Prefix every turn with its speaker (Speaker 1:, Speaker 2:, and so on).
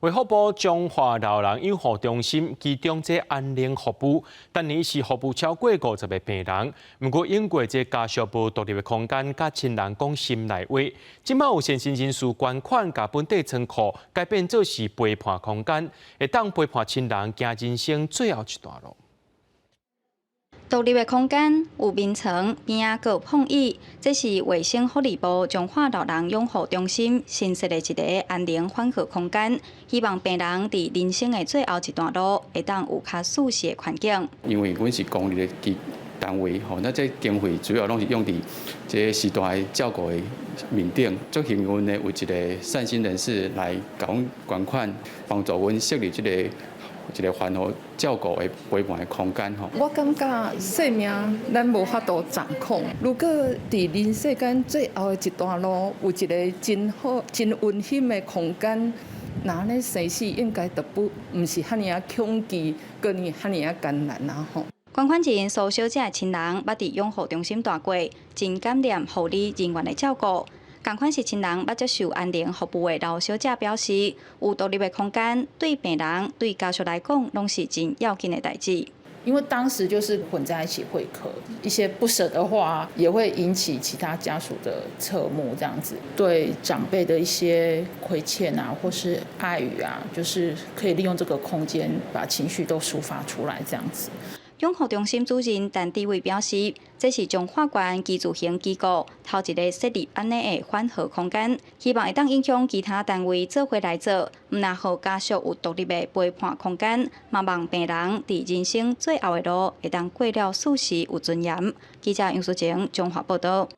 Speaker 1: 卫福部中华老人养护中心其中这安宁服务，但年是服务超过50个病人。不过因过这家属部独立的空间，甲亲人讲心内话，今麦有先进人士捐款，甲本地仓库改变做是陪伴空间，会当陪伴亲人行人生最后一段路。
Speaker 2: 独立的空间有眠床，边仔阁有碰椅，这是卫生福利部中华老人养护中心新设的一个安宁缓和空间，希望病人伫人生的最后一段路会当有较舒适的环境。
Speaker 3: 因为阮是公立的单位，吼，那这经费主要拢是用伫这时代照顾的面顶。足幸运的有一个善心人士来甲阮捐款，帮助阮设立一个缓和照顾的陪伴的空间吼。
Speaker 4: 我感觉生命咱无法度掌控，如果伫人世间最后的一段路有一个真好、真温馨的空间，那咧生死应该都不是遐尔啊恐惧，搁呢遐尔啊艰难啊吼。
Speaker 2: 捐款人苏小姐的亲人捌伫养护中心住过，真感念护理人员的照顾。同款是亲人捌接受安宁服务的老小姐表示，有独立的空间，对病人、对家属来讲，拢是真要紧的代志。
Speaker 5: 因为当时就是混在一起会客，一些不舍的话也会引起其他家属的侧目，这样子对长辈的一些亏欠啊，或是爱语啊，就是可以利用这个空间把情绪都抒发出来，这样子。
Speaker 2: 养护中心主任陈志伟表示，这是中华关基自型机构头一个设立安尼的缓和空间，希望会当影响其他单位做伙来做，唔但互家属有独立的陪伴空间，嘛望病人伫人生最后的路会当过了舒适有尊严。记者杨淑晴，中华报道。